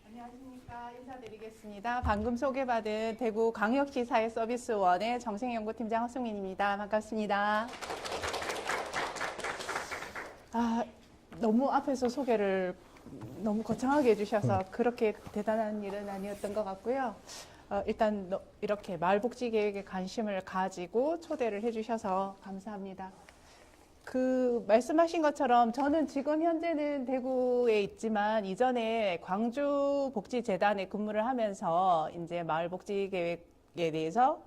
안녕하십니까. 인사드리겠습니다. 방금 소개받은 대구광역시 사회서비스원의 정생연구팀장 허승민입니다. 반갑습니다. 너무 앞에서 소개를 너무 거창하게 해주셔서 그렇게 대단한 일은 아니었던 것 같고요. 일단 이렇게 마을복지계획에 관심을 가지고 초대를 해주셔서 감사합니다. 말씀하신 것처럼 저는 지금 현재는 대구에 있지만 이전에 광주복지재단에 근무를 하면서 이제 마을복지계획에 대해서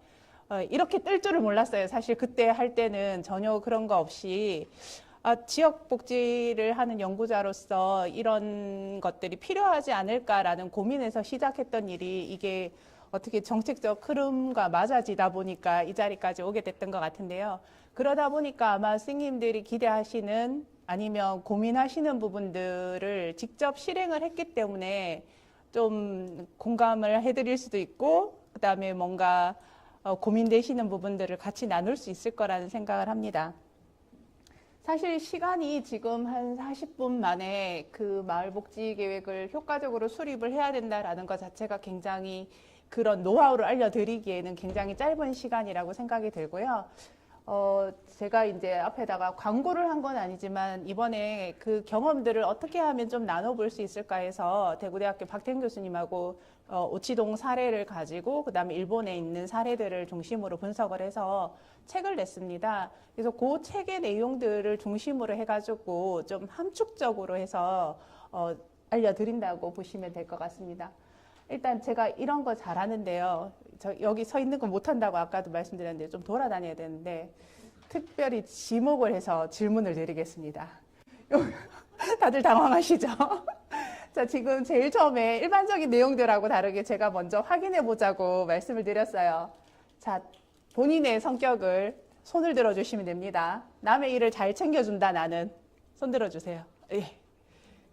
이렇게 뜰 줄을 몰랐어요. 사실 그때 할 때는 전혀 그런 거 없이 지역복지를 하는 연구자로서 이런 것들이 필요하지 않을까라는 고민에서 시작했던 일이 이게 어떻게 정책적 흐름과 맞아지다 보니까 이 자리까지 오게 됐던 것 같은데요. 그러다 보니까 아마 스님들이 기대하시는 아니면 고민하시는 부분들을 직접 실행을 했기 때문에 좀 공감을 해드릴 수도 있고 그 다음에 뭔가 고민되시는 부분들을 같이 나눌 수 있을 거라는 생각을 합니다. 사실 시간이 지금 한 40분 만에 그 마을복지계획을 효과적으로 수립을 해야 된다라는 것 자체가 굉장히 그런 노하우를 알려드리기에는 굉장히 짧은 시간이라고 생각이 들고요. 제가 이제 앞에다가 광고를 한 건 아니지만 이번에 그 경험들을 어떻게 하면 좀 나눠볼 수 있을까 해서 대구대학교 박태웅 교수님하고 오치동 사례를 가지고 그 다음에 일본에 있는 사례들을 중심으로 분석을 해서 책을 냈습니다. 그래서 그 책의 내용들을 중심으로 해가지고 좀 함축적으로 해서 알려드린다고 보시면 될 것 같습니다. 일단 제가 이런 거 잘하는데요. 여기 서 있는 거 못한다고 아까도 말씀드렸는데 좀 돌아다녀야 되는데 특별히 지목을 해서 질문을 드리겠습니다. 다들 당황하시죠? 자, 지금 제일 처음에 일반적인 내용들하고 다르게 제가 먼저 확인해 보자고 말씀을 드렸어요. 자, 본인의 성격을 손을 들어주시면 됩니다. 남의 일을 잘 챙겨준다 나는. 손 들어주세요. 예.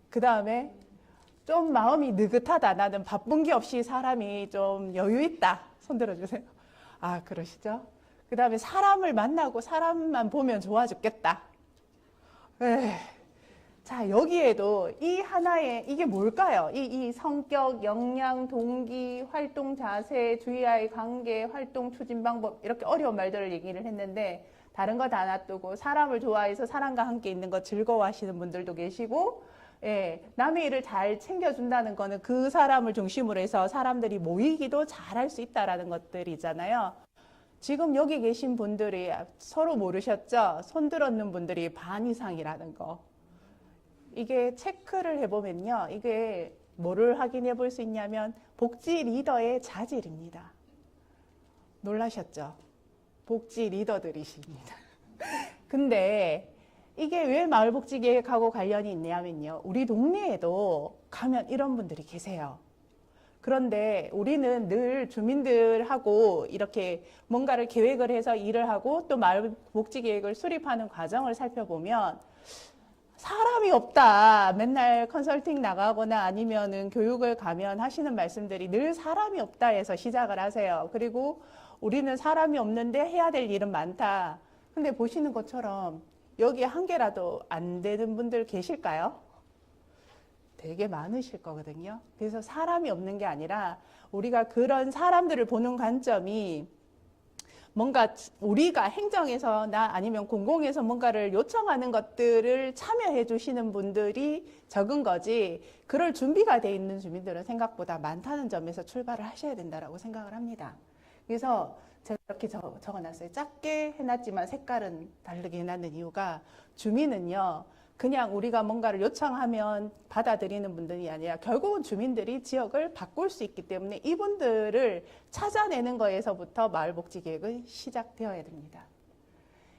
그 다음에 좀 마음이 느긋하다. 나는 바쁜 게 없이 사람이 좀 여유 있다. 손 들어주세요. 그러시죠? 그 다음에 사람을 만나고 사람만 보면 좋아 죽겠다. 자, 여기에도 이 하나의, 이게 뭘까요? 이 성격, 역량, 동기, 활동 자세, 주의와의 관계, 활동 추진 방법, 이렇게 어려운 말들을 얘기를 했는데, 다른 거 다 놔두고, 사람을 좋아해서 사람과 함께 있는 거 즐거워하시는 분들도 계시고, 남의 일을 잘 챙겨준다는 거는 그 사람을 중심으로 해서 사람들이 모이기도 잘할 수 있다라는 것들이잖아요. 지금 여기 계신 분들이 서로 모르셨죠? 손 들었는 분들이 반 이상이라는 거. 이게 체크를 해보면요. 이게 뭐를 확인해 볼 수 있냐면 복지 리더의 자질입니다. 놀라셨죠? 복지 리더들이십니다. 근데 이게 왜 마을복지계획하고 관련이 있냐면요. 우리 동네에도 가면 이런 분들이 계세요. 그런데 우리는 늘 주민들하고 이렇게 뭔가를 계획을 해서 일을 하고 또 마을복지계획을 수립하는 과정을 살펴보면 사람이 없다. 맨날 컨설팅 나가거나 아니면은 교육을 가면 하시는 말씀들이 늘 사람이 없다 해서 시작을 하세요. 그리고 우리는 사람이 없는데 해야 될 일은 많다. 근데 보시는 것처럼 여기 한 개라도 안 되는 분들 계실까요? 되게 많으실 거거든요. 그래서 사람이 없는 게 아니라 우리가 그런 사람들을 보는 관점이 뭔가 우리가 행정에서나 아니면 공공에서 뭔가를 요청하는 것들을 참여해 주시는 분들이 적은 거지 그럴 준비가 돼 있는 주민들은 생각보다 많다는 점에서 출발을 하셔야 된다고 생각을 합니다. 그래서 제가 이렇게 적어놨어요. 작게 해놨지만 색깔은 다르게 해놨는 이유가 주민은요. 그냥 우리가 뭔가를 요청하면 받아들이는 분들이 아니라 결국은 주민들이 지역을 바꿀 수 있기 때문에 이분들을 찾아내는 거에서부터 마을복지계획은 시작되어야 됩니다.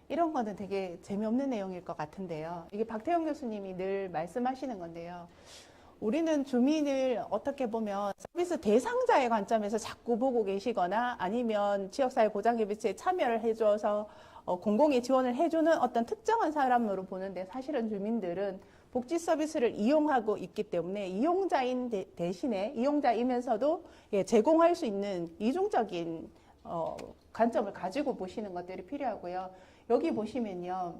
이런 거는 되게 재미없는 내용일 것 같은데요. 이게 박태웅 교수님이 늘 말씀하시는 건데요. 우리는 주민을 어떻게 보면 서비스 대상자의 관점에서 자꾸 보고 계시거나 아니면 지역사회 보장협의체에 참여를 해줘서 공공이 지원을 해주는 어떤 특정한 사람으로 보는데 사실은 주민들은 복지 서비스를 이용하고 있기 때문에 이용자인 대신에 이용자이면서도 제공할 수 있는 이중적인 관점을 가지고 보시는 것들이 필요하고요. 여기 보시면요.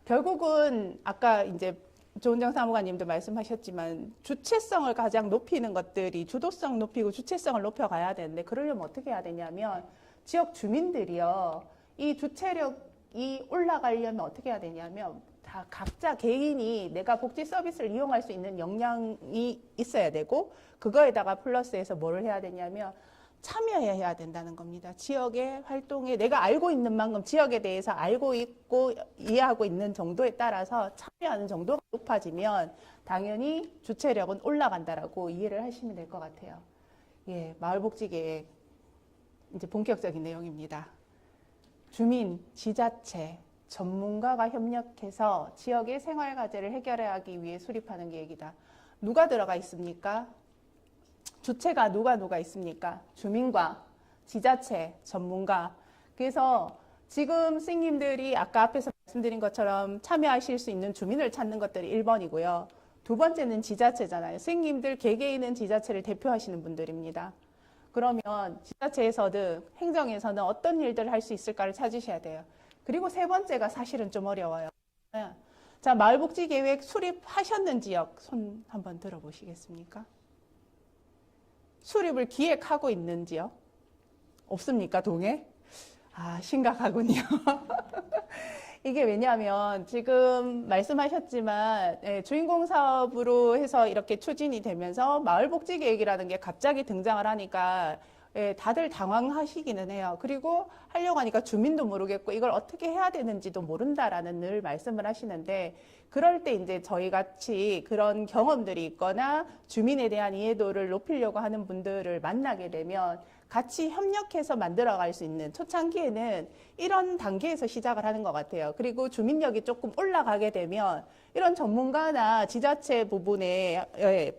결국은 아까 이제 조은정 사무관님도 말씀하셨지만 주체성을 가장 높이는 것들이 주도성 높이고 주체성을 높여가야 되는데 그러려면 어떻게 해야 되냐면 지역 주민들이요. 이 주체력이 올라가려면 어떻게 해야 되냐면 다 각자 개인이 내가 복지 서비스를 이용할 수 있는 역량이 있어야 되고 그거에다가 플러스해서 뭐를 해야 되냐면 참여해야 된다는 겁니다. 지역의 활동에 내가 알고 있는 만큼 지역에 대해서 알고 있고 이해하고 있는 정도에 따라서 참여하는 정도가 높아지면 당연히 주체력은 올라간다라고 이해를 하시면 될 것 같아요. 예, 마을복지계획 이제 본격적인 내용입니다. 주민, 지자체, 전문가가 협력해서 지역의 생활과제를 해결하기 위해 수립하는 계획이다. 누가 들어가 있습니까? 주체가 누가 있습니까? 주민과 지자체, 전문가. 그래서 지금 선생님들이 아까 앞에서 말씀드린 것처럼 참여하실 수 있는 주민을 찾는 것들이 1번이고요. 두 번째는 지자체잖아요. 선생님들 개개인은 지자체를 대표하시는 분들입니다. 그러면 지자체에서든 행정에서는 어떤 일들을 할 수 있을까를 찾으셔야 돼요. 그리고 세 번째가 사실은 좀 어려워요. 자, 마을복지계획 수립하셨는 지역 손 한번 들어보시겠습니까? 수립을 기획하고 있는지요? 없습니까, 동에? 아, 심각하군요. 이게 왜냐하면 지금 말씀하셨지만 주인공 사업으로 해서 이렇게 추진이 되면서 마을복지계획이라는 게 갑자기 등장을 하니까 다들 당황하시기는 해요. 그리고 하려고 하니까 주민도 모르겠고 이걸 어떻게 해야 되는지도 모른다라는 늘 말씀을 하시는데 그럴 때 이제 저희 같이 그런 경험들이 있거나 주민에 대한 이해도를 높이려고 하는 분들을 만나게 되면 같이 협력해서 만들어갈 수 있는 초창기에는 이런 단계에서 시작을 하는 것 같아요. 그리고 주민력이 조금 올라가게 되면 이런 전문가나 지자체 부분에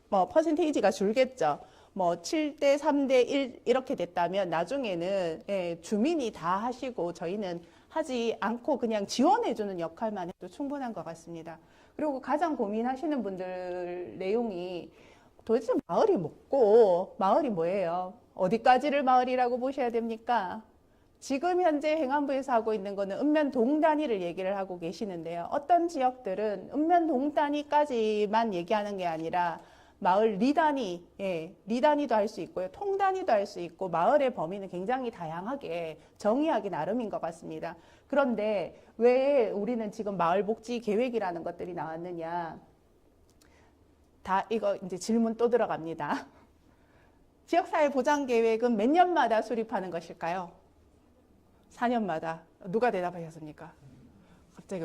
뭐 퍼센테이지가 줄겠죠. 뭐 7대 3대 1 이렇게 됐다면 나중에는 주민이 다 하시고 저희는 하지 않고 그냥 지원해주는 역할만 해도 충분한 것 같습니다. 그리고 가장 고민하시는 분들 내용이 도대체 마을이 뭐고 마을이 뭐예요? 어디까지를 마을이라고 보셔야 됩니까? 지금 현재 행안부에서 하고 있는 거는 읍면동 단위를 얘기를 하고 계시는데요. 어떤 지역들은 읍면동 단위까지만 얘기하는 게 아니라 마을 리단위, 리단위도 할 수 있고요. 통단위도 할 수 있고 마을의 범위는 굉장히 다양하게 정의하기 나름인 것 같습니다. 그런데 왜 우리는 지금 마을복지 계획이라는 것들이 나왔느냐? 다 이거 이제 질문 또 들어갑니다. 지역사회 보장 계획은 몇 년마다 수립하는 것일까요? 4년마다. 누가 대답하셨습니까? 갑자기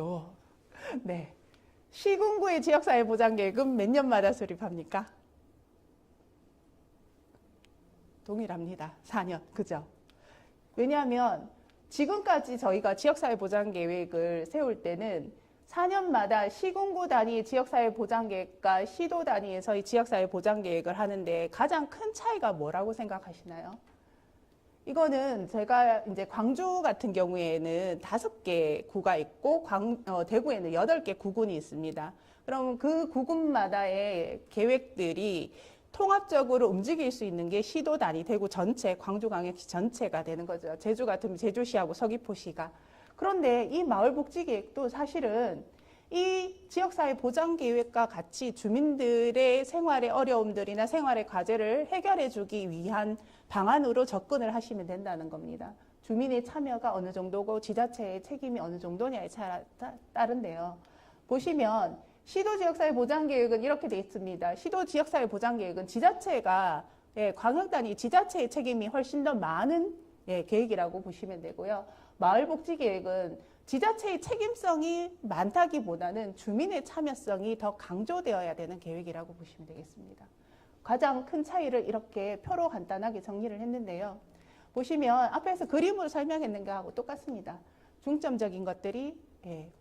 네. 시군구의 지역사회 보장 계획은 몇 년마다 수립합니까? 동일합니다. 4년. 그죠? 왜냐하면 지금까지 저희가 지역사회 보장 계획을 세울 때는 4년마다 시군구 단위의 지역사회 보장 계획과 시도 단위에서의 지역사회 보장 계획을 하는데 가장 큰 차이가 뭐라고 생각하시나요? 이거는 제가 이제 광주 같은 경우에는 5개 구가 있고 대구에는 8개 구군이 있습니다. 그럼 그 구군마다의 계획들이 통합적으로 움직일 수 있는 게 시도 단위, 대구 전체, 광주광역시 전체가 되는 거죠. 제주 같으면 제주시하고 서귀포시가. 그런데 이 마을복지계획도 사실은 이 지역사회 보장계획과 같이 주민들의 생활의 어려움들이나 생활의 과제를 해결해 주기 위한 방안으로 접근을 하시면 된다는 겁니다. 주민의 참여가 어느 정도고 지자체의 책임이 어느 정도냐에 따른데요. 보시면 시도지역사회 보장계획은 이렇게 돼 있습니다. 시도지역사회 보장계획은 지자체가 광역단위 지자체의 책임이 훨씬 더 많은 계획이라고 보시면 되고요. 마을복지계획은 지자체의 책임성이 많다기보다는 주민의 참여성이 더 강조되어야 되는 계획이라고 보시면 되겠습니다. 가장 큰 차이를 이렇게 표로 간단하게 정리를 했는데요. 보시면 앞에서 그림으로 설명했는 거하고 똑같습니다. 중점적인 것들이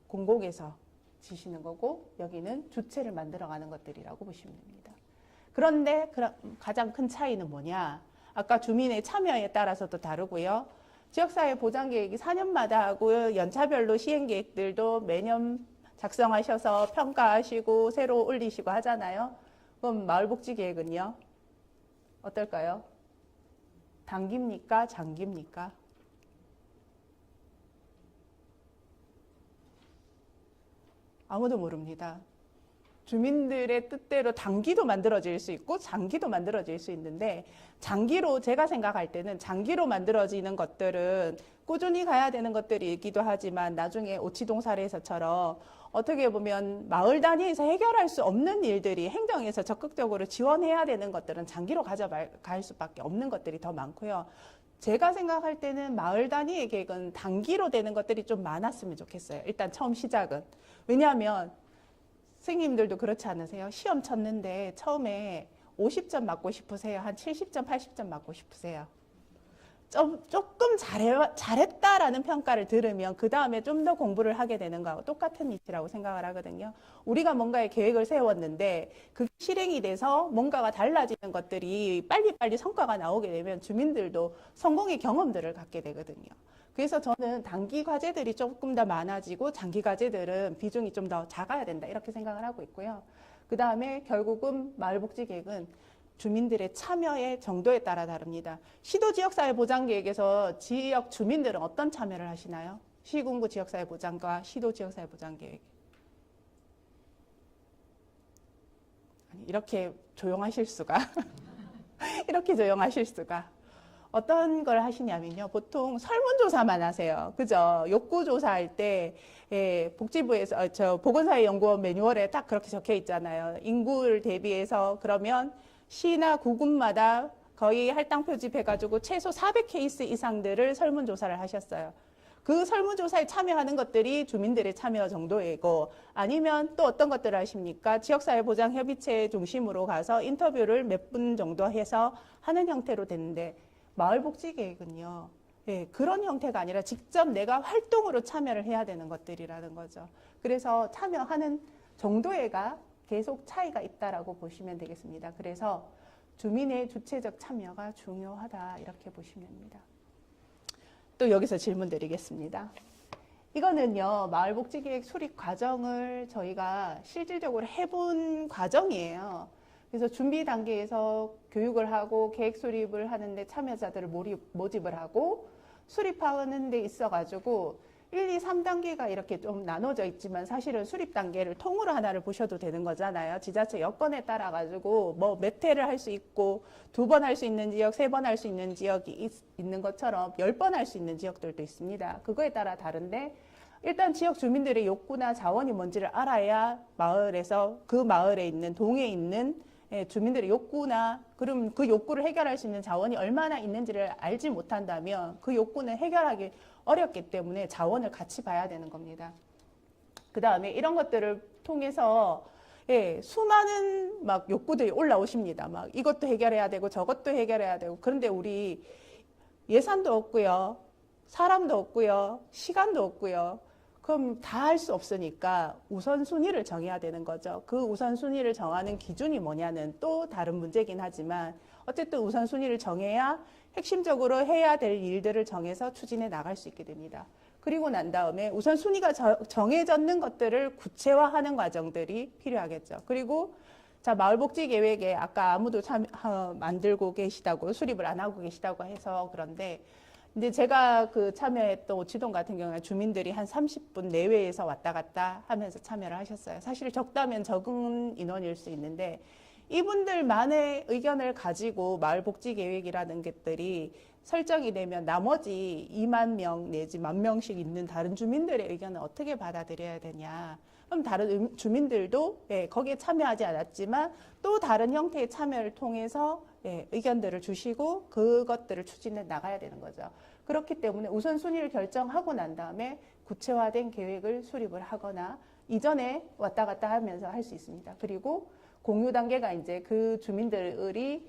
공공에서 지시는 거고 여기는 주체를 만들어가는 것들이라고 보시면 됩니다. 그런데 가장 큰 차이는 뭐냐? 아까 주민의 참여에 따라서도 다르고요. 지역사회 보장계획이 4년마다 하고 연차별로 시행계획들도 매년 작성하셔서 평가하시고 새로 올리시고 하잖아요. 그럼 마을복지계획은요? 어떨까요? 단기입니까? 장기입니까? 아무도 모릅니다. 주민들의 뜻대로 단기도 만들어질 수 있고 장기도 만들어질 수 있는데, 장기로 제가 생각할 때는 장기로 만들어지는 것들은 꾸준히 가야 되는 것들이기도 하지만 나중에 오치동 사례에서처럼 어떻게 보면 마을 단위에서 해결할 수 없는 일들이 행정에서 적극적으로 지원해야 되는 것들은 장기로 가져갈 수밖에 없는 것들이 더 많고요. 제가 생각할 때는 마을 단위의 계획은 단기로 되는 것들이 좀 많았으면 좋겠어요. 일단 처음 시작은. 왜냐하면 선생님들도 그렇지 않으세요? 시험 쳤는데 처음에 50점 맞고 싶으세요? 한 70점, 80점 맞고 싶으세요? 조금 잘했다라는 평가를 들으면 그 다음에 좀 더 공부를 하게 되는 거하고 똑같은 이치라고 생각을 하거든요. 우리가 뭔가의 계획을 세웠는데 그게 실행이 돼서 뭔가가 달라지는 것들이 빨리빨리 성과가 나오게 되면 주민들도 성공의 경험들을 갖게 되거든요. 그래서 저는 단기 과제들이 조금 더 많아지고 장기 과제들은 비중이 좀 더 작아야 된다 이렇게 생각을 하고 있고요. 그 다음에 결국은 마을복지계획은 주민들의 참여의 정도에 따라 다릅니다. 시도지역사회보장계획에서 지역 주민들은 어떤 참여를 하시나요? 시군구 지역사회보장과 시도지역사회보장계획. 이렇게 조용하실 수가. 이렇게 조용하실 수가. 어떤 걸 하시냐면요. 보통 설문조사만 하세요. 그죠? 욕구조사할 때, 복지부에서, 보건사회연구원 매뉴얼에 딱 그렇게 적혀 있잖아요. 인구를 대비해서 그러면 시나 구군마다 거의 할당 표집해가지고 최소 400케이스 이상들을 설문조사를 하셨어요. 그 설문조사에 참여하는 것들이 주민들의 참여 정도이고, 아니면 또 어떤 것들을 하십니까? 지역사회보장협의체 중심으로 가서 인터뷰를 몇 분 정도 해서 하는 형태로 됐는데, 마을복지계획은요, 그런 형태가 아니라 직접 내가 활동으로 참여를 해야 되는 것들이라는 거죠. 그래서 참여하는 정도가 계속 차이가 있다라고 보시면 되겠습니다. 그래서 주민의 주체적 참여가 중요하다 이렇게 보시면 됩니다. 또 여기서 질문 드리겠습니다. 이거는요, 마을복지계획 수립 과정을 저희가 실질적으로 해본 과정이에요. 그래서 준비 단계에서 교육을 하고 계획 수립을 하는데 참여자들을 모집을 하고 수립하는 데 있어가지고 1, 2, 3단계가 이렇게 좀 나눠져 있지만 사실은 수립 단계를 통으로 하나를 보셔도 되는 거잖아요. 지자체 여건에 따라 가지고 뭐 몇 회를 할 수 있고 2번 할 수 있는 지역, 3번 할 수 있는 지역이 있는 것처럼 10번 할 수 있는 지역들도 있습니다. 그거에 따라 다른데 일단 지역 주민들의 욕구나 자원이 뭔지를 알아야 마을에서 그 마을에 있는 동에 있는 주민들의 욕구나 그럼 그 욕구를 해결할 수 있는 자원이 얼마나 있는지를 알지 못한다면 그 욕구는 해결하기 어렵기 때문에 자원을 같이 봐야 되는 겁니다. 그 다음에 이런 것들을 통해서 수많은 막 욕구들이 올라오십니다. 막 이것도 해결해야 되고 저것도 해결해야 되고 그런데 우리 예산도 없고요. 사람도 없고요. 시간도 없고요. 그럼 다 할 수 없으니까 우선순위를 정해야 되는 거죠. 그 우선순위를 정하는 기준이 뭐냐는 또 다른 문제긴 하지만 어쨌든 우선순위를 정해야 핵심적으로 해야 될 일들을 정해서 추진해 나갈 수 있게 됩니다. 그리고 난 다음에 우선순위가 정해졌는 것들을 구체화하는 과정들이 필요하겠죠. 그리고 자, 마을복지계획에 아까 아무도 만들고 계시다고 수립을 안 하고 계시다고 해서 그런데 근데 제가 그 참여했던 오치동 같은 경우에 주민들이 한 30분 내외에서 왔다 갔다 하면서 참여를 하셨어요. 사실 적다면 적은 인원일 수 있는데 이분들만의 의견을 가지고 마을복지계획이라는 것들이 설정이 되면 나머지 2만 명 내지 10,000명씩 있는 다른 주민들의 의견을 어떻게 받아들여야 되냐. 그럼 다른 주민들도 거기에 참여하지 않았지만 또 다른 형태의 참여를 통해서 의견들을 주시고 그것들을 추진해 나가야 되는 거죠. 그렇기 때문에 우선순위를 결정하고 난 다음에 구체화된 계획을 수립을 하거나 이전에 왔다 갔다 하면서 할 수 있습니다. 그리고 공유 단계가 이제 그 주민들이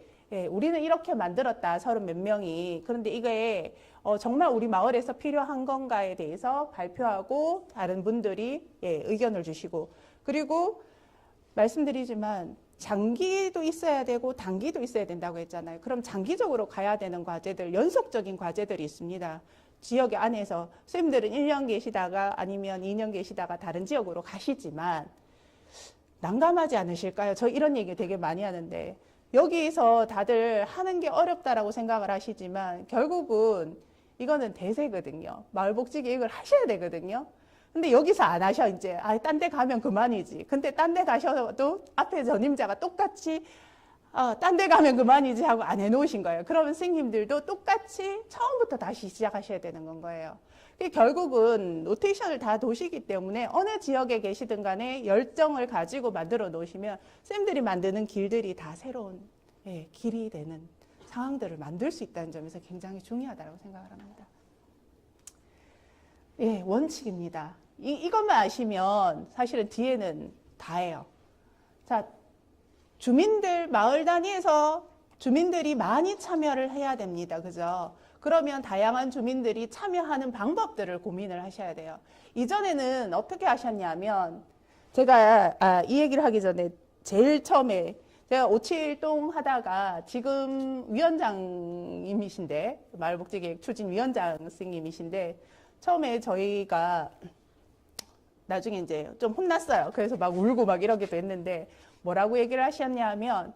우리는 이렇게 만들었다. 30 몇 명이. 그런데 이게 정말 우리 마을에서 필요한 건가에 대해서 발표하고 다른 분들이 의견을 주시고 그리고 말씀드리지만 장기도 있어야 되고 단기도 있어야 된다고 했잖아요. 그럼 장기적으로 가야 되는 과제들, 연속적인 과제들이 있습니다. 지역 안에서 선생님들은 1년 계시다가 아니면 2년 계시다가 다른 지역으로 가시지만 난감하지 않으실까요? 저 이런 얘기 되게 많이 하는데 여기서 다들 하는 게 어렵다라고 생각을 하시지만 결국은 이거는 대세거든요. 마을복지계획을 하셔야 되거든요. 근데 여기서 안 하셔, 이제. 아, 딴 데 가면 그만이지. 근데 딴 데 가셔도 앞에 전임자가 똑같이, 딴 데 가면 그만이지 하고 안 해놓으신 거예요. 그러면 스님들도 똑같이 처음부터 다시 시작하셔야 되는 건 거예요. 결국은 로테이션을 다 도시기 때문에 어느 지역에 계시든 간에 열정을 가지고 만들어 놓으시면 쌤들이 만드는 길들이 다 새로운 길이 되는 상황들을 만들 수 있다는 점에서 굉장히 중요하다고 생각을 합니다. 예, 원칙입니다. 이것만 아시면 사실은 뒤에는 다예요. 자, 주민들, 마을 단위에서 주민들이 많이 참여를 해야 됩니다. 그죠? 그러면 다양한 주민들이 참여하는 방법들을 고민을 하셔야 돼요. 이전에는 어떻게 하셨냐면, 제가 이 얘기를 하기 전에 제일 처음에 제가 571동 하다가 지금 위원장님이신데, 마을복지계획 추진위원장 선생님이신데, 처음에 저희가 나중에 이제 좀 혼났어요. 그래서 막 울고 막 이러기도 했는데, 뭐라고 얘기를 하셨냐면,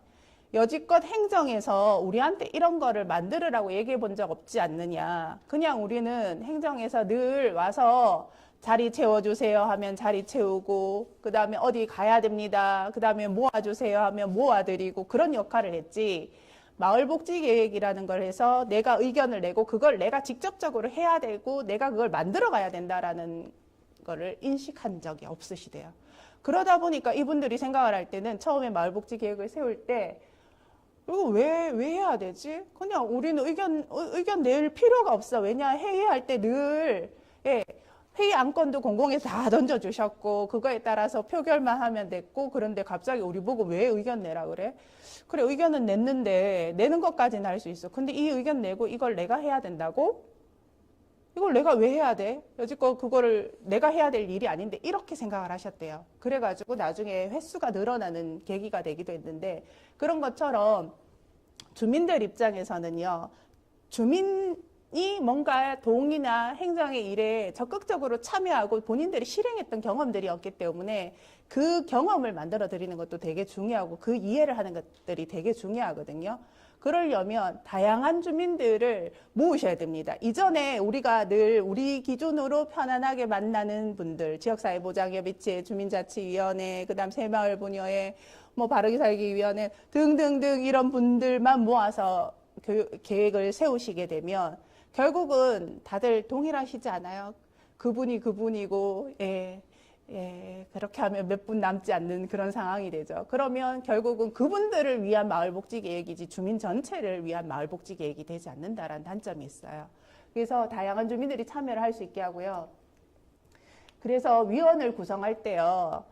여지껏 행정에서 우리한테 이런 거를 만들으라고 얘기해 본 적 없지 않느냐. 그냥 우리는 행정에서 늘 와서 자리 채워주세요 하면 자리 채우고, 그 다음에 어디 가야 됩니다. 그 다음에 모아주세요 하면 모아드리고 그런 역할을 했지. 마을복지계획이라는 걸 해서 내가 의견을 내고 그걸 내가 직접적으로 해야 되고 내가 그걸 만들어 가야 된다라는 거를 인식한 적이 없으시대요. 그러다 보니까 이분들이 생각을 할 때는 처음에 마을복지계획을 세울 때 이거 왜 해야 되지? 그냥 우리는 의견 낼 필요가 없어. 왜냐, 회의할 때 늘, 회의 안건도 공공에서 다 던져주셨고, 그거에 따라서 표결만 하면 됐고, 그런데 갑자기 우리 보고 왜 의견 내라 그래? 그래, 의견은 냈는데, 내는 것까지는 할 수 있어. 근데 이 의견 내고 이걸 내가 해야 된다고? 이걸 내가 왜 해야 돼? 여지껏 그거를 내가 해야 될 일이 아닌데 이렇게 생각을 하셨대요. 그래가지고 나중에 횟수가 늘어나는 계기가 되기도 했는데 그런 것처럼 주민들 입장에서는요. 주민이 뭔가 동이나 행정의 일에 적극적으로 참여하고 본인들이 실행했던 경험들이 없기 때문에 그 경험을 만들어 드리는 것도 되게 중요하고 그 이해를 하는 것들이 되게 중요하거든요. 그러려면 다양한 주민들을 모으셔야 됩니다. 이전에 우리가 늘 우리 기준으로 편안하게 만나는 분들, 지역사회보장협의체, 주민자치위원회, 그다음 새마을분여회, 뭐 바르게살기위원회 등등등 이런 분들만 모아서 계획을 세우시게 되면 결국은 다들 동일하시지 않아요? 그분이 그분이고, 그렇게 하면 몇 분 남지 않는 그런 상황이 되죠. 그러면 결국은 그분들을 위한 마을복지계획이지 주민 전체를 위한 마을복지계획이 되지 않는다라는 단점이 있어요. 그래서 다양한 주민들이 참여를 할 수 있게 하고요. 그래서 위원을 구성할 때요.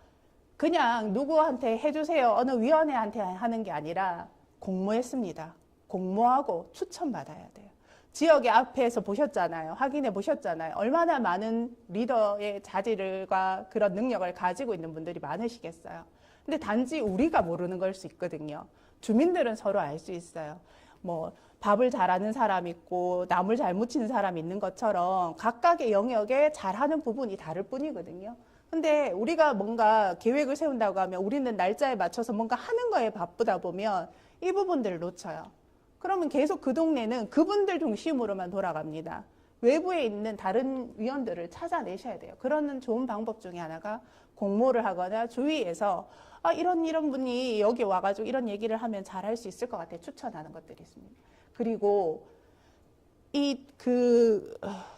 그냥 누구한테 해주세요. 어느 위원회한테 하는 게 아니라 공모했습니다. 공모하고 추천받아야 돼요. 지역의 앞에서 보셨잖아요. 확인해 보셨잖아요. 얼마나 많은 리더의 자질과 그런 능력을 가지고 있는 분들이 많으시겠어요. 근데 단지 우리가 모르는 걸 수 있거든요. 주민들은 서로 알 수 있어요. 뭐 밥을 잘하는 사람 있고 나물 잘 묻히는 사람 있는 것처럼 각각의 영역에 잘하는 부분이 다를 뿐이거든요. 근데 우리가 뭔가 계획을 세운다고 하면 우리는 날짜에 맞춰서 뭔가 하는 거에 바쁘다 보면 이 부분들을 놓쳐요. 그러면 계속 그 동네는 그분들 중심으로만 돌아갑니다. 외부에 있는 다른 위원들을 찾아내셔야 돼요. 그러는 좋은 방법 중에 하나가 공모를 하거나 주위에서 이런 분이 여기 와가지고 이런 얘기를 하면 잘할 수 있을 것 같아요. 추천하는 것들이 있습니다. 그리고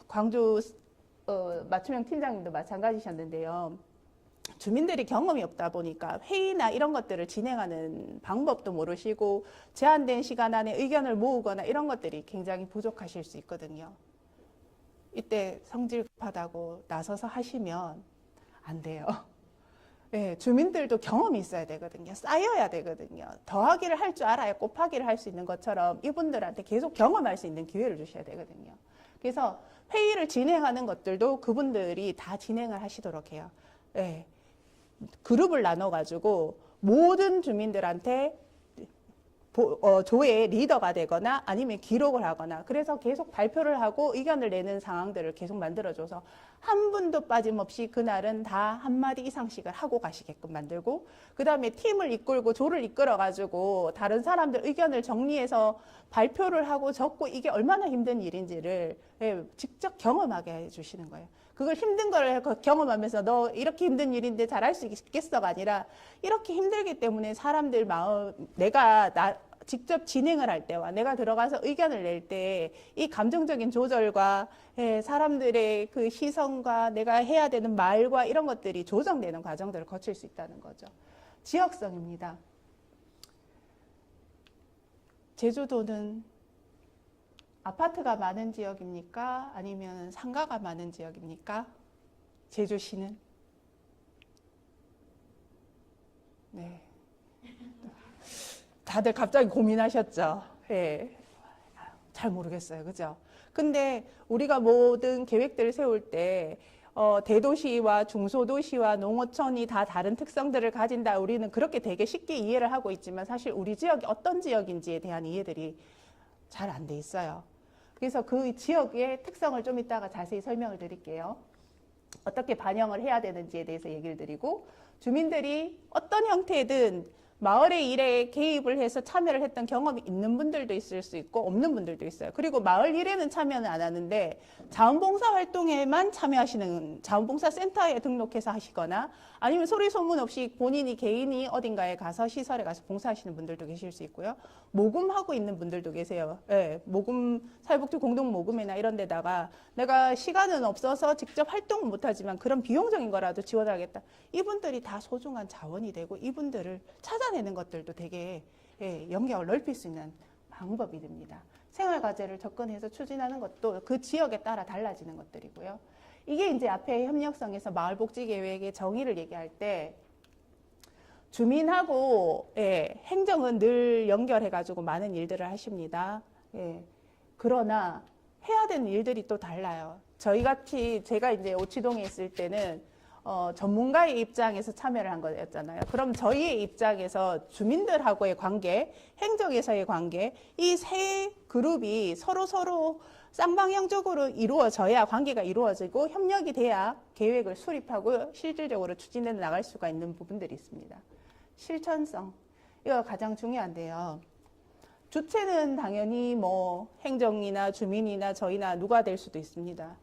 광주 맞춤형 팀장님도 마찬가지셨는데요. 주민들이 경험이 없다 보니까 회의나 이런 것들을 진행하는 방법도 모르시고 제한된 시간 안에 의견을 모으거나 이런 것들이 굉장히 부족하실 수 있거든요. 이때 성질 급하다고 나서서 하시면 안 돼요. 네, 주민들도 경험이 있어야 되거든요. 쌓여야 되거든요. 더하기를 할 줄 알아야 곱하기를 할 수 있는 것처럼 이분들한테 계속 경험할 수 있는 기회를 주셔야 되거든요. 그래서 회의를 진행하는 것들도 그분들이 다 진행을 하시도록 해요. 네. 그룹을 나눠가지고 모든 주민들한테 조의 리더가 되거나 아니면 기록을 하거나 그래서 계속 발표를 하고 의견을 내는 상황들을 계속 만들어줘서 한 분도 빠짐없이 그날은 다 한마디 이상씩을 하고 가시게끔 만들고 그 다음에 팀을 이끌고 조를 이끌어가지고 다른 사람들 의견을 정리해서 발표를 하고 적고 이게 얼마나 힘든 일인지를 직접 경험하게 해주시는 거예요. 그걸 힘든 걸 경험하면서 너 이렇게 힘든 일인데 잘할 수 있겠어가 아니라 이렇게 힘들기 때문에 사람들 마음, 내가 직접 진행을 할 때와 내가 들어가서 의견을 낼 때 이 감정적인 조절과 사람들의 그 시선과 내가 해야 되는 말과 이런 것들이 조정되는 과정들을 거칠 수 있다는 거죠. 지역성입니다. 제주도는 아파트가 많은 지역입니까? 아니면 상가가 많은 지역입니까? 제주시는? 네. 다들 갑자기 고민하셨죠? 예. 잘 모르겠어요. 그죠? 근데 우리가 모든 계획들을 세울 때 대도시와 중소도시와 농어촌이 다 다른 특성들을 가진다. 우리는 그렇게 되게 쉽게 이해를 하고 있지만 사실 우리 지역이 어떤 지역인지에 대한 이해들이 잘 안 돼 있어요. 그래서 그 지역의 특성을 좀 이따가 자세히 설명을 드릴게요. 어떻게 반영을 해야 되는지에 대해서 얘기를 드리고 주민들이 어떤 형태든 마을의 일에 개입을 해서 참여를 했던 경험이 있는 분들도 있을 수 있고 없는 분들도 있어요. 그리고 마을 일에는 참여는 안 하는데 자원봉사 활동에만 참여하시는 자원봉사 센터에 등록해서 하시거나 아니면 소리 소문 없이 본인이 개인이 어딘가에 가서 시설에 가서 봉사하시는 분들도 계실 수 있고요. 모금하고 있는 분들도 계세요. 예, 모금, 사회복지 공동 모금이나 이런 데다가 내가 시간은 없어서 직접 활동은 못하지만 그런 비용적인 거라도 지원하겠다. 이분들이 다 소중한 자원이 되고 이분들을 찾아내는 것들도 되게 영역을 넓힐 수 있는 방법이 됩니다. 생활과제를 접근해서 추진하는 것도 그 지역에 따라 달라지는 것들이고요. 이게 이제 앞에 협력성에서 마을복지계획의 정의를 얘기할 때 주민하고 행정은 늘 연결해가지고 많은 일들을 하십니다. 그러나 해야 되는 일들이 또 달라요. 저희같이 제가 이제 오치동에 있을 때는 전문가의 입장에서 참여를 한 거였잖아요. 그럼 저희의 입장에서 주민들하고의 관계, 행정에서의 관계, 이 세 그룹이 서로 쌍방향적으로 이루어져야 관계가 이루어지고 협력이 돼야 계획을 수립하고 실질적으로 추진해 나갈 수가 있는 부분들이 있습니다. 실천성, 이거 가장 중요한데요. 주체는 당연히 뭐 행정이나 주민이나 저희나 누가 될 수도 있습니다.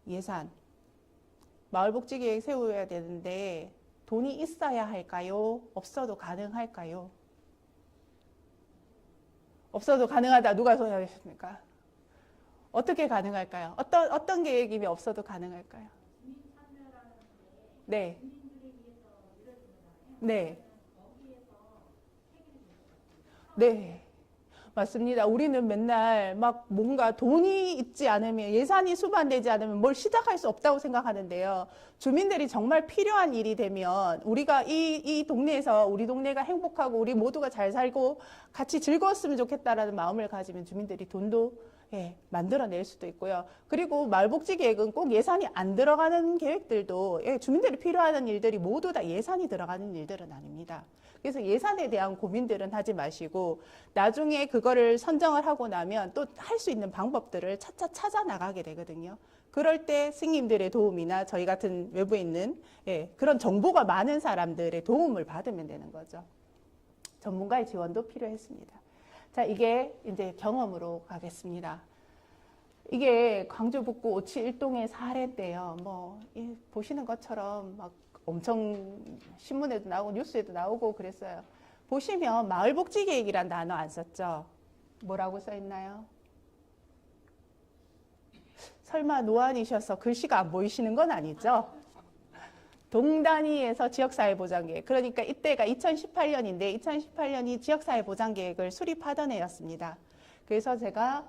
예산. 마을복지계획 세워야 되는데 돈이 있어야 할까요? 없어도 가능할까요? 없어도 가능하다. 누가 소개하셨습니까? 어떻게 가능할까요? 어떤 계획이면 없어도 가능할까요? 네. 네. 네. 맞습니다. 우리는 맨날 막 뭔가 돈이 있지 않으면 예산이 수반되지 않으면 뭘 시작할 수 없다고 생각하는데요. 주민들이 정말 필요한 일이 되면 우리가 이 동네에서 우리 동네가 행복하고 우리 모두가 잘 살고 같이 즐거웠으면 좋겠다라는 마음을 가지면 주민들이 돈도 만들어낼 수도 있고요. 그리고 마을복지계획은 꼭 예산이 안 들어가는 계획들도 주민들이 필요한 일들이 모두 다 예산이 들어가는 일들은 아닙니다. 그래서 예산에 대한 고민들은 하지 마시고 나중에 그거를 선정을 하고 나면 또 할 수 있는 방법들을 차차 찾아 나가게 되거든요. 그럴 때 스님들의 도움이나 저희 같은 외부에 있는 그런 정보가 많은 사람들의 도움을 받으면 되는 거죠. 전문가의 지원도 필요했습니다. 자, 이게 이제 경험으로 가겠습니다. 이게 광주 북구 오치 1동의 사례인데요. 뭐 보시는 것처럼 막 엄청 신문에도 나오고 뉴스에도 나오고 그랬어요. 보시면 마을복지계획이란 단어 안 썼죠? 뭐라고 써 있나요? 설마 노안이셔서 글씨가 안 보이시는 건 아니죠? 동단위에서 지역사회보장계획. 그러니까 이때가 2018년인데 2018년이 지역사회보장계획을 수립하던 해였습니다. 그래서 제가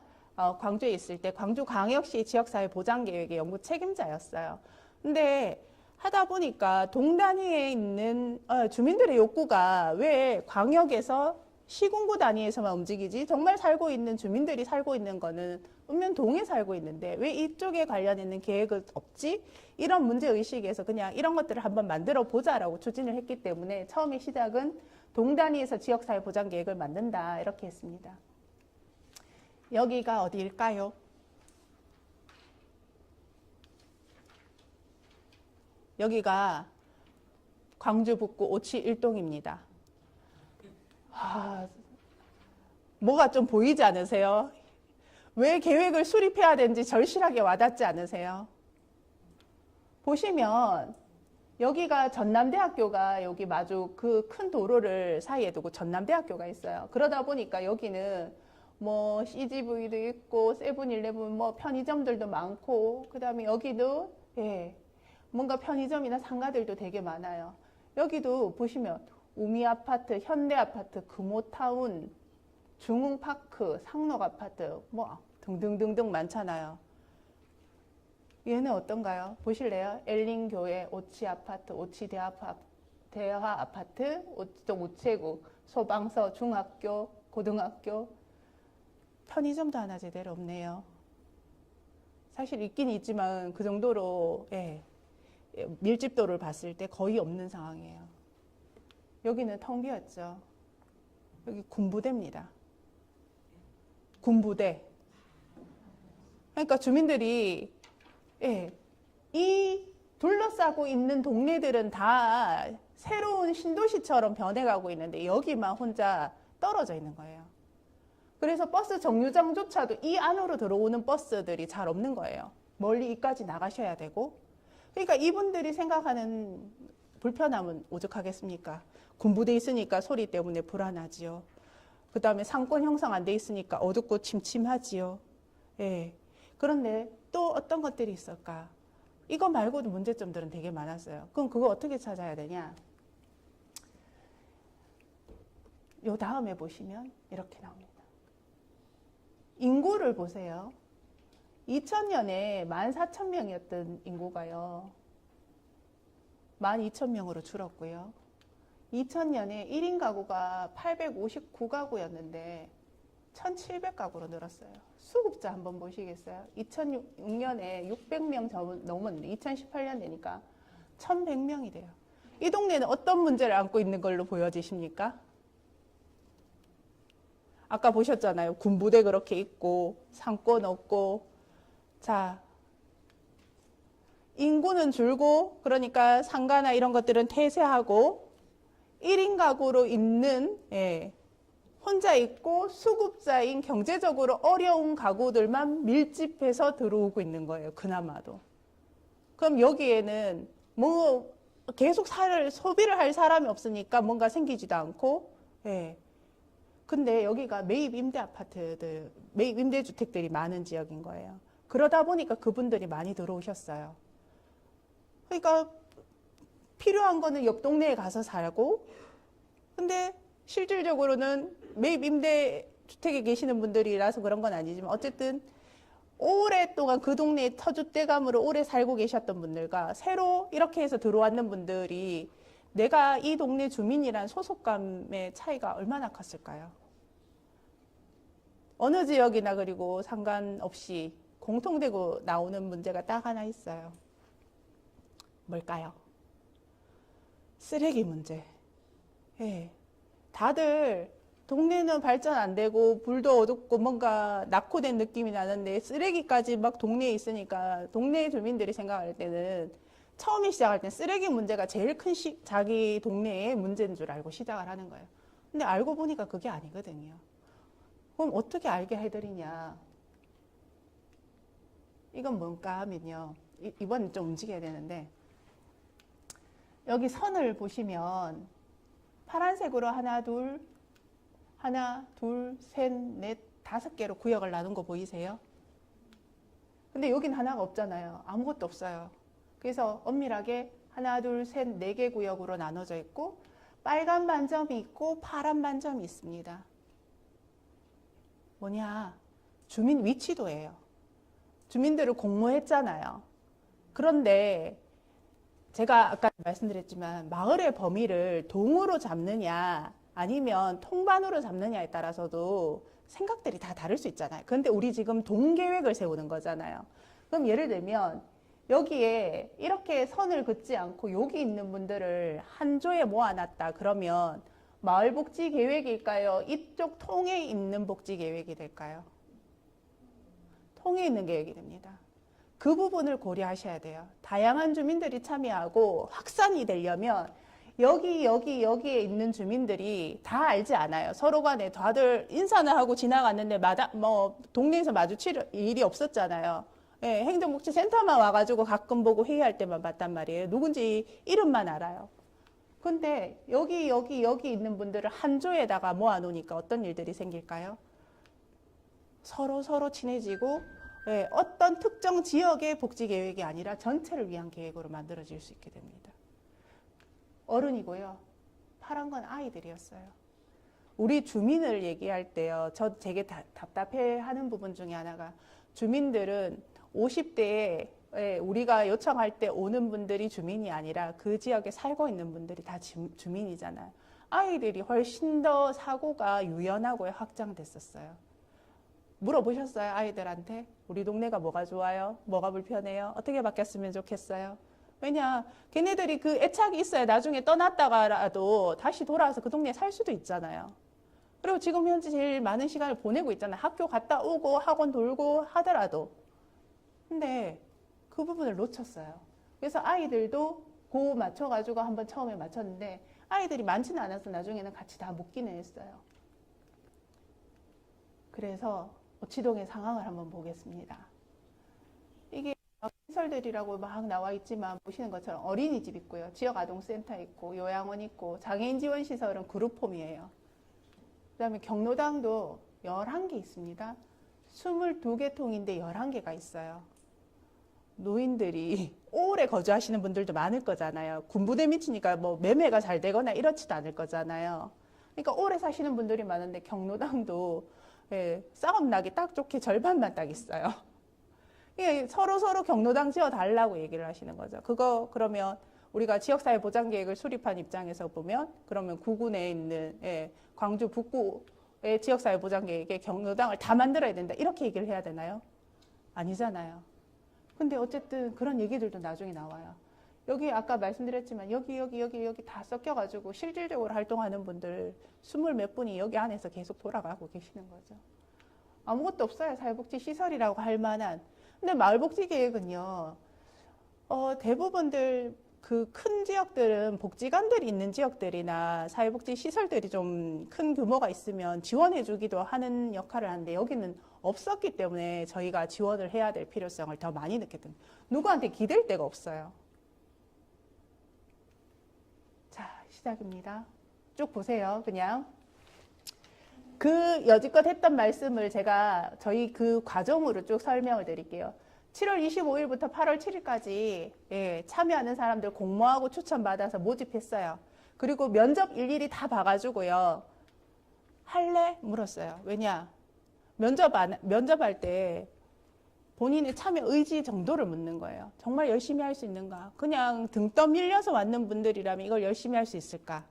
광주에 있을 때 광주광역시 지역사회보장계획의 연구 책임자였어요. 근데 하다 보니까 동단위에 있는 주민들의 욕구가 왜 광역에서 시군구 단위에서만 움직이지 정말 살고 있는 주민들이 살고 있는 거는 읍면동에 살고 있는데 왜 이쪽에 관련해는 계획은 없지? 이런 문제의식에서 그냥 이런 것들을 한번 만들어 보자라고 추진을 했기 때문에 처음에 시작은 동단위에서 지역사회 보장 계획을 만든다 이렇게 했습니다. 여기가 어디일까요? 여기가 광주 북구 오치 1동입니다. 뭐가 좀 보이지 않으세요? 왜 계획을 수립해야 되는지 절실하게 와닿지 않으세요? 보시면 여기가 전남대학교가 여기 마주 그 큰 도로를 사이에 두고 전남대학교가 있어요. 그러다 보니까 여기는 뭐 CGV도 있고 세븐일레븐 뭐 편의점들도 많고 그다음에 여기도 예, 뭔가 편의점이나 상가들도 되게 많아요. 여기도 보시면 우미아파트, 현대아파트, 금호타운, 중흥파크, 상록아파트 뭐 등등등등 많잖아요. 얘는 어떤가요? 보실래요? 엘린교회, 오치아파트, 오치대하아파트, 오치동 우체국, 소방서, 중학교, 고등학교 편의점도 하나 제대로 없네요. 사실 있긴 있지만 그 정도로 예, 밀집도를 봤을 때 거의 없는 상황이에요. 여기는 텅 비었죠. 여기 군부대입니다. 군부대. 그러니까 주민들이 예, 이 둘러싸고 있는 동네들은 다 새로운 신도시처럼 변해가고 있는데 여기만 혼자 떨어져 있는 거예요. 그래서 버스 정류장조차도 이 안으로 들어오는 버스들이 잘 없는 거예요. 멀리 이까지 나가셔야 되고. 그러니까 이분들이 생각하는 불편함은 오죽하겠습니까? 군부대 있으니까 소리 때문에 불안하지요. 그 다음에 상권 형성 안 돼 있으니까 어둡고 침침하지요. 예. 그런데 또 어떤 것들이 있을까? 이거 말고도 문제점들은 되게 많았어요. 그럼 그거 어떻게 찾아야 되냐? 요 다음에 보시면 이렇게 나옵니다. 인구를 보세요. 2000년에 14,000명이었던 인구가요. 12,000명으로 줄었고요. 2000년에 1인 가구가 859가구였는데 1,700가구로 늘었어요. 수급자 한번 보시겠어요? 2006년에 600명 넘었는데 2018년 되니까 1,100명이 돼요. 이 동네는 어떤 문제를 안고 있는 걸로 보여지십니까? 아까 보셨잖아요. 군부대 그렇게 있고 상권 없고 자 인구는 줄고 그러니까 상가나 이런 것들은 폐쇄하고 1인 가구로 있는 예, 혼자 있고 수급자인 경제적으로 어려운 가구들만 밀집해서 들어오고 있는 거예요. 그나마도. 그럼 여기에는 뭐 계속 소비를 할 사람이 없으니까 뭔가 생기지도 않고 예. 근데 여기가 매입 임대 아파트들, 매입 임대 주택들이 많은 지역인 거예요. 그러다 보니까 그분들이 많이 들어오셨어요. 그러니까 필요한 거는 옆 동네에 가서 살고 근데 실질적으로는 매입 임대 주택에 계시는 분들이라서 그런 건 아니지만 어쨌든 오랫동안 그 동네에 터줏대감으로 오래 살고 계셨던 분들과 새로 이렇게 해서 들어왔는 분들이 내가 이 동네 주민이란 소속감의 차이가 얼마나 컸을까요? 어느 지역이나 그리고 상관없이 공통되고 나오는 문제가 딱 하나 있어요. 뭘까요? 쓰레기 문제. 예. 다들 동네는 발전 안 되고 불도 어둡고 뭔가 낙후된 느낌이 나는데 쓰레기까지 막 동네에 있으니까 동네 주민들이 생각할 때는 처음에 시작할 때 쓰레기 문제가 제일 큰 자기 동네의 문제인 줄 알고 시작을 하는 거예요. 근데 알고 보니까 그게 아니거든요. 그럼 어떻게 알게 해드리냐? 이건 뭔가 하면요. 이번엔 좀 움직여야 되는데 여기 선을 보시면 파란색으로 하나, 둘, 셋, 넷, 5개로 구역을 나눈 거 보이세요? 근데 여긴 하나가 없잖아요. 아무것도 없어요. 그래서 엄밀하게 하나, 둘, 셋, 4개 구역으로 나눠져 있고 빨간 반점이 있고 파란 반점이 있습니다. 뭐냐? 주민 위치도예요. 주민들을 공모했잖아요. 그런데 제가 아까 말씀드렸지만 마을의 범위를 동으로 잡느냐 아니면 통반으로 잡느냐에 따라서도 생각들이 다 다를 수 있잖아요. 그런데 우리 지금 동계획을 세우는 거잖아요. 그럼 예를 들면 여기에 이렇게 선을 긋지 않고 여기 있는 분들을 한 조에 모아놨다 그러면 마을복지계획일까요? 이쪽 통에 있는 복지계획이 될까요? 통에 있는 계획이 됩니다. 그 부분을 고려하셔야 돼요. 다양한 주민들이 참여하고 확산이 되려면 여기에 있는 주민들이 다 알지 않아요. 서로 간에 다들 인사는 하고 지나갔는데 동네에서 마주칠 일이 없었잖아요. 예, 행정복지센터만 와가지고 가끔 보고 회의할 때만 봤단 말이에요. 누군지 이름만 알아요. 근데 여기 있는 분들을 한 조에다가 모아놓으니까 어떤 일들이 생길까요? 서로 친해지고, 예, 어떤 특정 지역의 복지 계획이 아니라 전체를 위한 계획으로 만들어질 수 있게 됩니다. 어른이고요. 파란 건 아이들이었어요. 우리 주민을 얘기할 때요. 저 되게 답답해하는 부분 중에 하나가 주민들은 50대에 우리가 요청할 때 오는 분들이 주민이 아니라 그 지역에 살고 있는 분들이 다 주민이잖아요. 아이들이 훨씬 더 사고가 유연하고 확장됐었어요. 물어보셨어요? 아이들한테? 우리 동네가 뭐가 좋아요? 뭐가 불편해요? 어떻게 바뀌었으면 좋겠어요? 왜냐, 걔네들이 그 애착이 있어야 나중에 떠났다가라도 다시 돌아와서 그 동네에 살 수도 있잖아요. 그리고 지금 현재 제일 많은 시간을 보내고 있잖아요. 학교 갔다 오고 학원 돌고 하더라도. 근데 그 부분을 놓쳤어요. 그래서 아이들도 고 맞춰가지고 한번 처음에 맞췄는데 아이들이 많지는 않아서 나중에는 같이 다 묶기는 했어요. 그래서 오치동의 상황을 한번 보겠습니다. 이게 시설들이라고 막 나와 있지만 보시는 것처럼 어린이집 있고요. 지역아동센터 있고 요양원 있고 장애인 지원 시설은 그룹홈이에요. 그 다음에 경로당도 11개 있습니다. 22개 통인데 11개가 있어요. 노인들이 오래 거주하시는 분들도 많을 거잖아요. 군부대 밑이니까 뭐 매매가 잘 되거나 이렇지도 않을 거잖아요. 그러니까 오래 사시는 분들이 많은데 경로당도 싸움 나기 딱 좋게 절반만 딱 있어요. 서로 경로당 지어달라고 얘기를 하시는 거죠. 그거 그러면 우리가 지역사회 보장계획을 수립한 입장에서 보면 그러면 구군에 있는 광주 북구의 지역사회 보장계획에 경로당을 다 만들어야 된다. 이렇게 얘기를 해야 되나요? 아니잖아요. 근데 어쨌든 그런 얘기들도 나중에 나와요. 여기 아까 말씀드렸지만 여기 다 섞여가지고 실질적으로 활동하는 분들 20몇 분이 여기 안에서 계속 돌아가고 계시는 거죠. 아무것도 없어요. 사회복지 시설이라고 할 만한. 근데 마을복지계획은요. 대부분들 그 큰 지역들은 복지관들이 있는 지역들이나 사회복지 시설들이 좀 큰 규모가 있으면 지원해 주기도 하는 역할을 하는데 여기는 없었기 때문에 저희가 지원을 해야 될 필요성을 더 많이 느꼈던. 누구한테 기댈 데가 없어요. 자, 시작입니다. 쭉 보세요. 그냥 그 여지껏 했던 말씀을 제가 저희 그 과정으로 쭉 설명을 드릴게요. 7월 25일부터 8월 7일까지 참여하는 사람들 공모하고 추천받아서 모집했어요. 그리고 면접 일일이 다 봐가지고요. 할래? 물었어요. 왜냐? 면접할 때 본인의 참여 의지 정도를 묻는 거예요. 정말 열심히 할 수 있는가? 그냥 등 떠밀려서 왔는 분들이라면 이걸 열심히 할 수 있을까?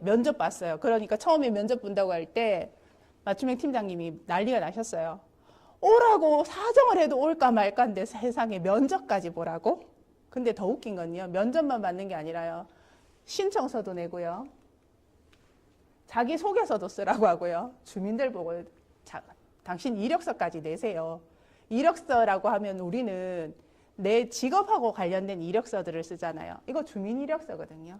면접 봤어요. 그러니까 처음에 면접 본다고 할 때 맞춤형 팀장님이 난리가 나셨어요. 오라고 사정을 해도 올까 말까인데 세상에 면접까지 보라고? 근데 더 웃긴 건요. 면접만 받는 게 아니라요. 신청서도 내고요. 자기소개서도 쓰라고 하고요. 주민들 보고 당신 이력서까지 내세요. 이력서라고 하면 우리는 내 직업하고 관련된 이력서들을 쓰잖아요. 이거 주민 이력서거든요.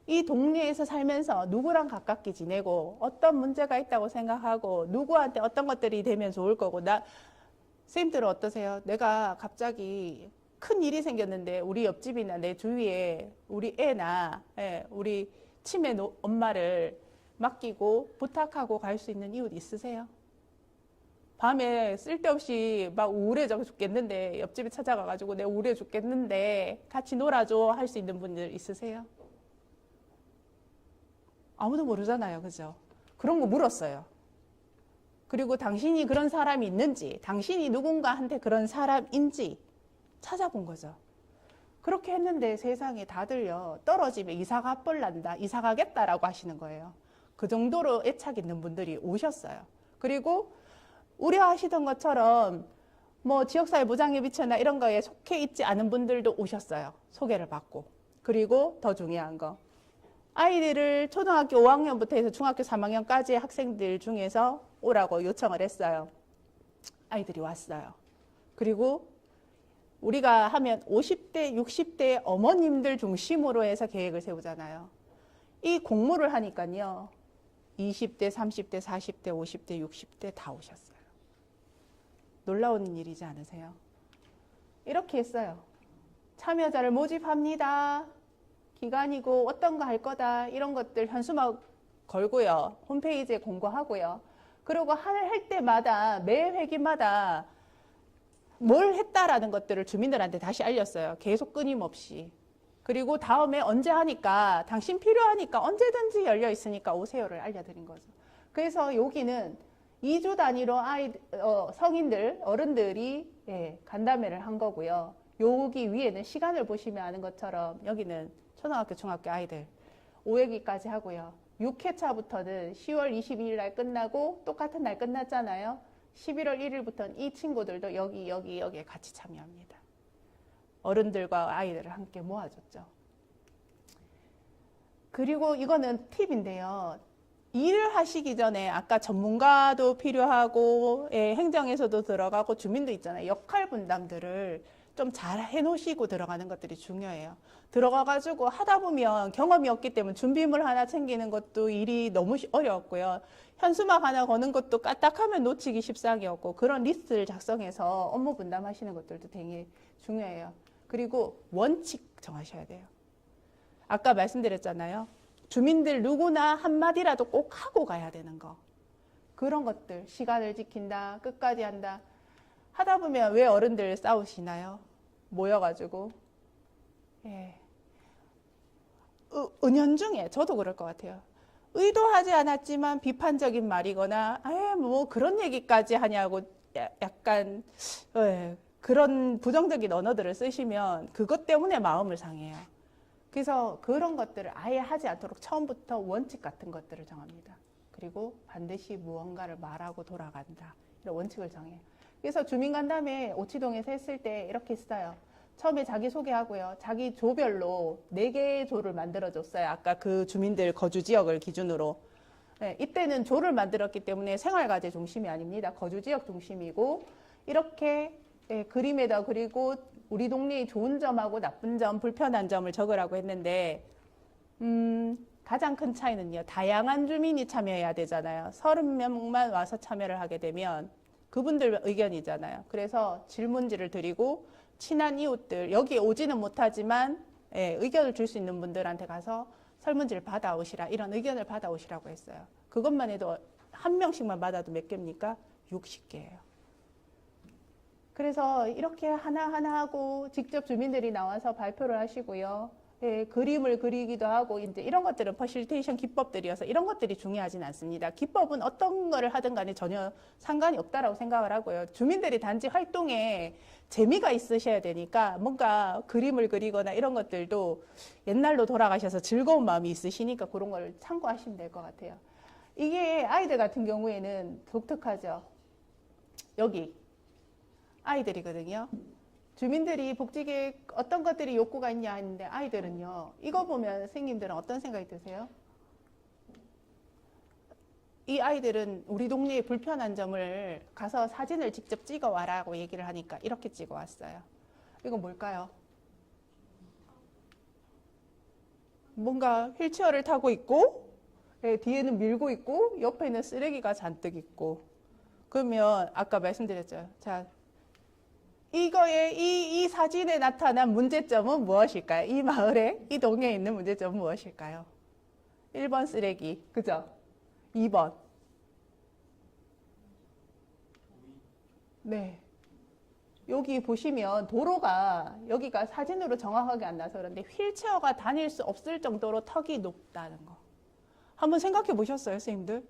이 동네에서 살면서 누구랑 가깝게 지내고 어떤 문제가 있다고 생각하고 누구한테 어떤 것들이 되면 좋을 거고 선생님들은 어떠세요? 내가 갑자기 큰 일이 생겼는데 우리 옆집이나 내 주위에 우리 애나 우리 치매 엄마를 맡기고 부탁하고 갈 수 있는 이웃 있으세요? 밤에 쓸데없이 막 우울해져 죽겠는데 옆집에 찾아가가지고 내가 우울해 죽겠는데 같이 놀아줘 할 수 있는 분들 있으세요? 아무도 모르잖아요. 그죠? 그런 거 물었어요. 그리고 당신이 그런 사람이 있는지, 당신이 누군가한테 그런 사람인지 찾아본 거죠. 그렇게 했는데 세상에 다들요, 떨어지면 이사가 핫벌난다, 이사 가겠다라고 하시는 거예요. 그 정도로 애착 있는 분들이 오셨어요. 그리고 우려하시던 것처럼 뭐 지역사회 보장에 비춰나 이런 거에 속해 있지 않은 분들도 오셨어요. 소개를 받고. 그리고 더 중요한 거. 아이들을 초등학교 5학년부터 해서 중학교 3학년까지의 학생들 중에서 오라고 요청을 했어요. 아이들이 왔어요. 그리고 우리가 하면 50대, 60대 어머님들 중심으로 해서 계획을 세우잖아요. 이 공모를 하니까요. 20대, 30대, 40대, 50대, 60대 다 오셨어요. 놀라운 일이지 않으세요? 이렇게 했어요. 참여자를 모집합니다. 기간이고 어떤 거 할 거다. 이런 것들 현수막 걸고요. 홈페이지에 공고하고요. 그리고 할 때마다 매 회기마다 뭘 했다라는 것들을 주민들한테 다시 알렸어요. 계속 끊임없이. 그리고 다음에 언제 하니까 당신 필요하니까 언제든지 열려 있으니까 오세요를 알려드린 거죠. 그래서 여기는 2주 단위로 성인들, 어른들이 간담회를 한 거고요. 여기 위에는 시간을 보시면 아는 것처럼 여기는 초등학교, 중학교 아이들 5회기까지 하고요. 6회차부터는 10월 22일 날 끝나고 똑같은 날 끝났잖아요. 11월 1일부터는 이 친구들도 여기에 같이 참여합니다. 어른들과 아이들을 함께 모아줬죠. 그리고 이거는 팁인데요. 일을 하시기 전에 아까 전문가도 필요하고 행정에서도 들어가고 주민도 있잖아요. 역할 분담들을 좀 잘 해놓으시고 들어가는 것들이 중요해요. 들어가가지고 하다 보면 경험이 없기 때문에 준비물 하나 챙기는 것도 일이 너무 어려웠고요. 현수막 하나 거는 것도 까딱하면 놓치기 십상이었고 그런 리스트를 작성해서 업무 분담하시는 것들도 되게 중요해요. 그리고 원칙 정하셔야 돼요. 아까 말씀드렸잖아요. 주민들 누구나 한마디라도 꼭 하고 가야 되는 거. 그런 것들, 시간을 지킨다, 끝까지 한다. 하다 보면 왜 어른들 싸우시나요? 모여가지고. 은연중에 저도 그럴 것 같아요. 의도하지 않았지만 비판적인 말이거나 뭐 그런 얘기까지 하냐고 약간 그런 부정적인 언어들을 쓰시면 그것 때문에 마음을 상해요. 그래서 그런 것들을 아예 하지 않도록 처음부터 원칙 같은 것들을 정합니다. 그리고 반드시 무언가를 말하고 돌아간다. 이런 원칙을 정해요. 그래서 주민간담회 오치동에서 했을 때 이렇게 했어요. 처음에 자기소개하고요. 자기 조별로 4개의 조를 만들어줬어요. 아까 그 주민들 거주 지역을 기준으로. 이때는 조를 만들었기 때문에 생활과제 중심이 아닙니다. 거주 지역 중심이고 이렇게 그림에다 그리고 우리 동네의 좋은 점하고 나쁜 점, 불편한 점을 적으라고 했는데 가장 큰 차이는요. 다양한 주민이 참여해야 되잖아요. 30명만 와서 참여를 하게 되면 그분들 의견이잖아요. 그래서 질문지를 드리고 친한 이웃들, 여기 오지는 못하지만 의견을 줄 수 있는 분들한테 가서 설문지를 받아오시라, 이런 의견을 받아오시라고 했어요. 그것만 해도 한 명씩만 받아도 몇 개입니까? 60개예요. 그래서 이렇게 하나하나 하고 직접 주민들이 나와서 발표를 하시고요. 그림을 그리기도 하고 이제 이런 것들은 퍼실테이션 기법들이어서 이런 것들이 중요하진 않습니다. 기법은 어떤 거를 하든 간에 전혀 상관이 없다라고 생각을 하고요. 주민들이 단지 활동에 재미가 있으셔야 되니까 뭔가 그림을 그리거나 이런 것들도 옛날로 돌아가셔서 즐거운 마음이 있으시니까 그런 걸 참고하시면 될 것 같아요. 이게 아이들 같은 경우에는 독특하죠. 여기 아이들이거든요. 주민들이 복지계획 어떤 것들이 욕구가 있냐 했는데 아이들은요. 이거 보면 선생님들은 어떤 생각이 드세요? 이 아이들은 우리 동네의 불편한 점을 가서 사진을 직접 찍어 와라고 얘기를 하니까 이렇게 찍어 왔어요. 이건 뭘까요? 뭔가 휠체어를 타고 있고 뒤에는 밀고 있고 옆에는 쓰레기가 잔뜩 있고 그러면 아까 말씀드렸죠. 자, 이 사진에 나타난 문제점은 무엇일까요? 이 마을에, 이 동네에 있는 문제점은 무엇일까요? 1번 쓰레기, 그죠? 2번. 네. 여기 보시면 도로가, 여기가 사진으로 정확하게 안 나서 그런데 휠체어가 다닐 수 없을 정도로 턱이 높다는 거. 한번 생각해 보셨어요, 선생님들?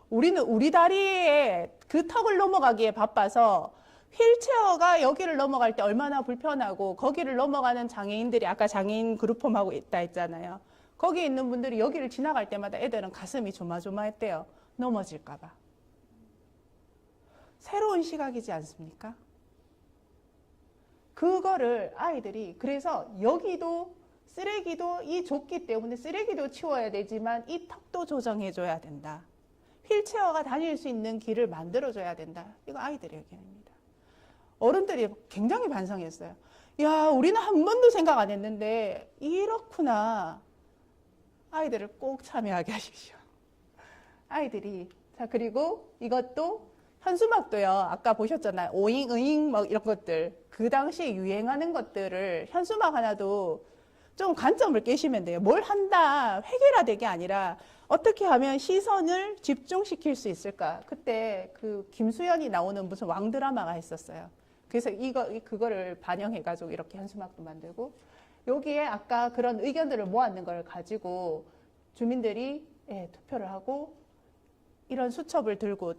우리는 우리 다리에 그 턱을 넘어가기에 바빠서 휠체어가 여기를 넘어갈 때 얼마나 불편하고 거기를 넘어가는 장애인들이 아까 장애인 그룹홈하고 있다 했잖아요. 거기 있는 분들이 여기를 지나갈 때마다 애들은 가슴이 조마조마했대요. 넘어질까 봐. 새로운 시각이지 않습니까? 그거를 아이들이 그래서 여기도 쓰레기도 이 좁기 때문에 쓰레기도 치워야 되지만 이 턱도 조정해줘야 된다. 휠체어가 다닐 수 있는 길을 만들어줘야 된다. 이거 아이들의 의견입니다. 어른들이 굉장히 반성했어요. 야, 우리는 한 번도 생각 안 했는데 이렇구나. 아이들을 꼭 참여하게 하십시오. 아이들이 자 그리고 이것도 현수막도요. 아까 보셨잖아요. 오잉, 으잉, 막 이런 것들. 그 당시에 유행하는 것들을 현수막 하나도 좀 관점을 깨시면 돼요. 뭘 한다, 획일화되게 아니라 어떻게 하면 시선을 집중시킬 수 있을까. 그때 그 김수현이 나오는 무슨 왕드라마가 있었어요. 그래서 그거를 반영해가지고 이렇게 현수막도 만들고, 여기에 아까 그런 의견들을 모았는 걸 가지고 주민들이 투표를 하고, 이런 수첩을 들고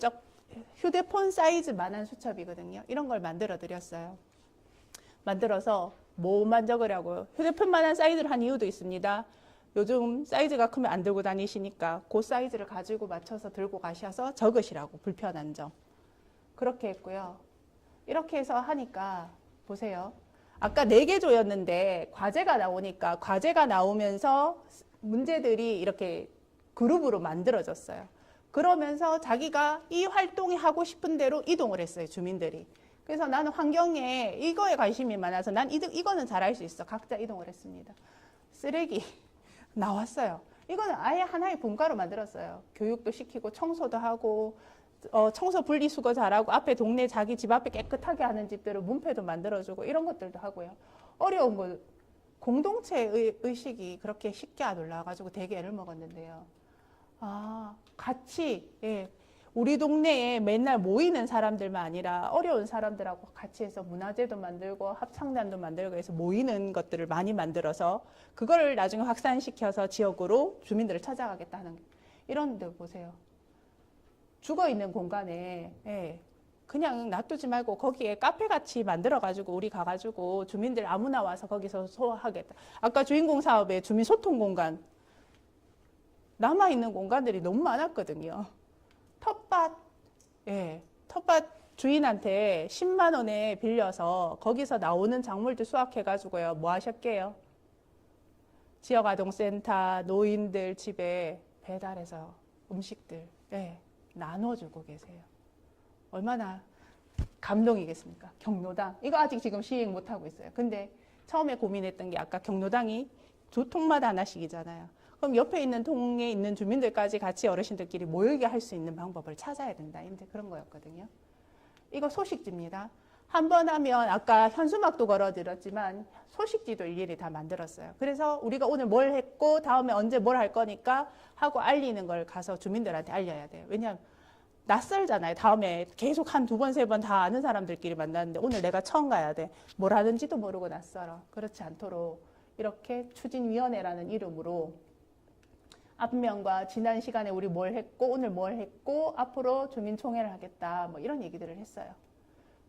휴대폰 사이즈만한 수첩이거든요. 이런 걸 만들어 드렸어요. 만들어서 뭐만 적으려고요? 휴대폰만한 사이즈를 한 이유도 있습니다. 요즘 사이즈가 크면 안 들고 다니시니까 그 사이즈를 가지고 맞춰서 들고 가셔서 적으시라고, 불편한 점. 그렇게 했고요. 이렇게 해서 하니까 보세요. 아까 4개 조였는데 과제가 나오니까 과제가 나오면서 문제들이 이렇게 그룹으로 만들어졌어요. 그러면서 자기가 이 활동이 하고 싶은 대로 이동을 했어요, 주민들이. 그래서 나는 환경에 이거에 관심이 많아서 난 이거는 잘할 수 있어. 각자 이동을 했습니다. 쓰레기 나왔어요. 이거는 아예 하나의 분과로 만들었어요. 교육도 시키고 청소도 하고, 청소 분리수거 잘하고, 앞에 동네 자기 집 앞에 깨끗하게 하는 집들은 문패도 만들어주고, 이런 것들도 하고요. 어려운 거, 공동체 의식이 그렇게 쉽게 안 올라와가지고 되게 애를 먹었는데요. 같이, 우리 동네에 맨날 모이는 사람들만 아니라 어려운 사람들하고 같이 해서 문화제도 만들고 합창단도 만들고 해서 모이는 것들을 많이 만들어서 그걸 나중에 확산시켜서 지역으로 주민들을 찾아가겠다는, 이런 데 보세요. 죽어있는 공간에 그냥 놔두지 말고 거기에 카페같이 만들어가지고 우리 가가지고 주민들 아무나 와서 거기서 소화하겠다. 아까 주인공 사업에 주민 소통 공간, 남아있는 공간들이 너무 많았거든요. 텃밭 주인한테 10만 원에 빌려서 거기서 나오는 작물들 수확해가지고요. 뭐 하셨게요? 지역아동센터, 노인들 집에 배달해서 음식들 나눠주고 계세요. 얼마나 감동이겠습니까? 경로당. 이거 아직 지금 시행 못하고 있어요. 근데 처음에 고민했던 게 아까 경로당이 두 통마다 하나씩이잖아요. 그럼 옆에 있는 통에 있는 주민들까지 같이 어르신들끼리 모이게 할 수 있는 방법을 찾아야 된다. 이제 그런 거였거든요. 이거 소식지입니다. 한 번 하면 아까 현수막도 걸어드렸지만 소식지도 일일이 다 만들었어요. 그래서 우리가 오늘 뭘 했고 다음에 언제 뭘 할 거니까 하고 알리는 걸 가서 주민들한테 알려야 돼요. 왜냐하면 낯설잖아요. 다음에 계속 한 2번, 3번 다 아는 사람들끼리 만났는데 오늘 내가 처음 가야 돼. 뭘 하는지도 모르고 낯설어. 그렇지 않도록 이렇게 추진위원회라는 이름으로 앞면과 지난 시간에 우리 뭘 했고 오늘 뭘 했고 앞으로 주민총회를 하겠다, 뭐 이런 얘기들을 했어요.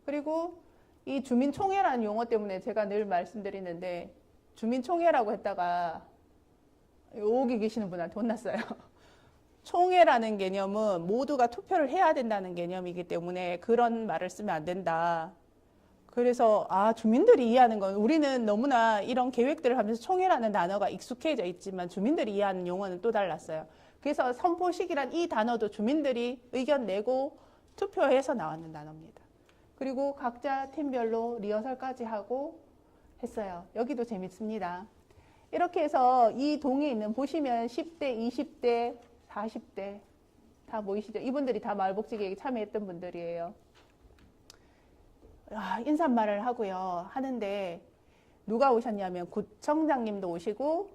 그리고 이 주민총회라는 용어 때문에 제가 늘 말씀드리는데, 주민총회라고 했다가 여기 계시는 분한테 혼났어요. 총회라는 개념은 모두가 투표를 해야 된다는 개념이기 때문에 그런 말을 쓰면 안 된다. 그래서 주민들이 이해하는 건, 우리는 너무나 이런 계획들을 하면서 총회라는 단어가 익숙해져 있지만 주민들이 이해하는 용어는 또 달랐어요. 그래서 선포식이란 이 단어도 주민들이 의견 내고 투표해서 나왔는 단어입니다. 그리고 각자 팀별로 리허설까지 하고 했어요. 여기도 재밌습니다. 이렇게 해서 이 동에 있는, 보시면 10대, 20대, 40대 다 보이시죠? 이분들이 다 마을복지계획에 참여했던 분들이에요. 인사말을 하고요. 하는데 누가 오셨냐면 구청장님도 오시고,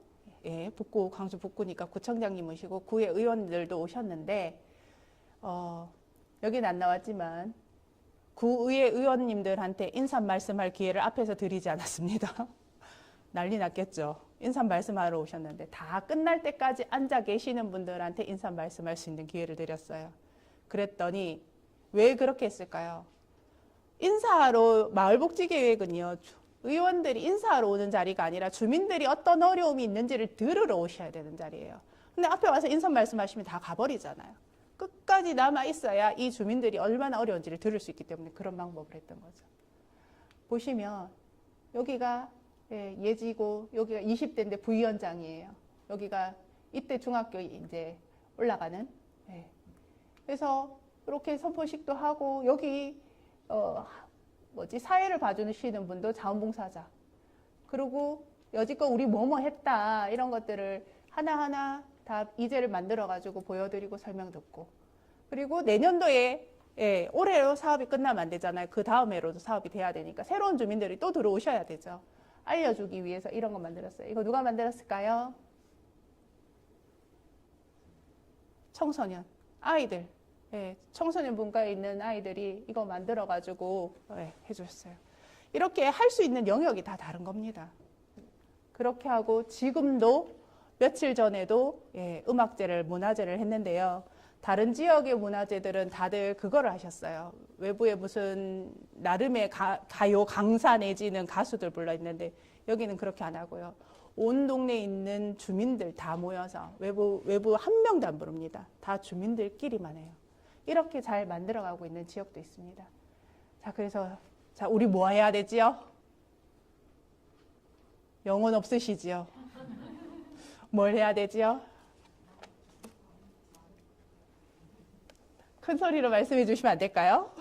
북구, 광주 북구니까 구청장님 오시고 구의 의원들도 오셨는데, 여기는 안 나왔지만 구의회 의원님들한테 인사 말씀할 기회를 앞에서 드리지 않았습니다. 난리 났겠죠. 인사 말씀하러 오셨는데 다 끝날 때까지 앉아 계시는 분들한테 인사 말씀할 수 있는 기회를 드렸어요. 그랬더니 왜 그렇게 했을까요? 인사하러, 마을복지계획은요, 의원들이 인사하러 오는 자리가 아니라 주민들이 어떤 어려움이 있는지를 들으러 오셔야 되는 자리예요. 근데 앞에 와서 인사 말씀하시면 다 가버리잖아요. 끝까지 남아 있어야 이 주민들이 얼마나 어려운지를 들을 수 있기 때문에 그런 방법을 했던 거죠. 보시면 여기가 예지고, 여기가 20대인데 부위원장이에요. 여기가 이때 중학교 이제 올라가는. 그래서 이렇게 선포식도 하고, 여기 사회를 봐주시는 분도 자원봉사자. 그리고 여지껏 우리 뭐뭐 했다, 이런 것들을 하나하나 다 이제를 만들어가지고 보여드리고 설명 듣고. 그리고 내년도에 예, 올해로 사업이 끝나면 안 되잖아요. 그 다음 해로도 사업이 돼야 되니까 새로운 주민들이 또 들어오셔야 되죠. 알려주기 위해서 이런 거 만들었어요. 이거 누가 만들었을까요? 청소년, 아이들. 예, 청소년 분과에 있는 아이들이 이거 만들어가지고 해주셨어요. 이렇게 할 수 있는 영역이 다 다른 겁니다. 그렇게 하고 지금도 며칠 전에도 음악제를, 문화제를 했는데요. 다른 지역의 문화제들은 다들 그거를 하셨어요. 외부에 무슨 나름의 가요 강사 내지는 가수들 불러있는데 여기는 그렇게 안 하고요. 온 동네에 있는 주민들 다 모여서 외부 한 명도 안 부릅니다. 다 주민들끼리만 해요. 이렇게 잘 만들어가고 있는 지역도 있습니다. 자, 그래서 자, 우리 뭐 해야 되지요? 영혼 없으시지요? 뭘 해야 되지요? 큰 소리로 말씀해 주시면 안 될까요?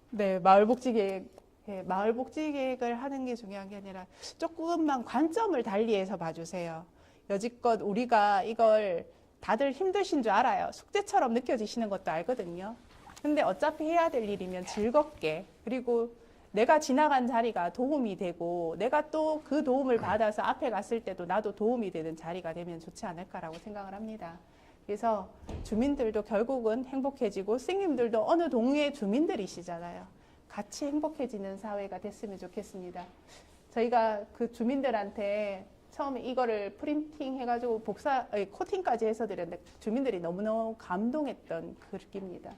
네, 마을복지계획. 마을복지계획을 하는 게 중요한 게 아니라 조금만 관점을 달리해서 봐주세요. 여지껏 우리가 이걸 다들 힘드신 줄 알아요. 숙제처럼 느껴지시는 것도 알거든요. 근데 어차피 해야 될 일이면 즐겁게, 그리고 내가 지나간 자리가 도움이 되고 내가 또 그 도움을 받아서 앞에 갔을 때도 나도 도움이 되는 자리가 되면 좋지 않을까라고 생각을 합니다. 그래서 주민들도 결국은 행복해지고 선생님들도 어느 동네 주민들이시잖아요. 같이 행복해지는 사회가 됐으면 좋겠습니다. 저희가 그 주민들한테 처음에 이거를 프린팅 해가지고 코팅까지 해서 드렸는데 주민들이 너무너무 감동했던 글귀입니다.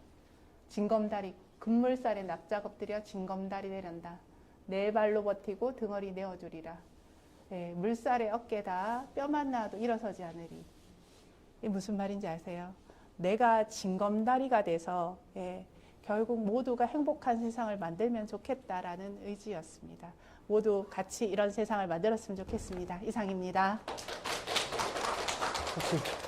징검다리, 금물살에 납작 엎드려 징검다리 내련다. 네 발로 버티고 등허리 내어주리라. 물살에 어깨다 뼈만 나도 일어서지 않으리. 이게 무슨 말인지 아세요? 내가 징검다리가 돼서 결국 모두가 행복한 세상을 만들면 좋겠다라는 의지였습니다. 모두 같이 이런 세상을 만들었으면 좋겠습니다. 이상입니다.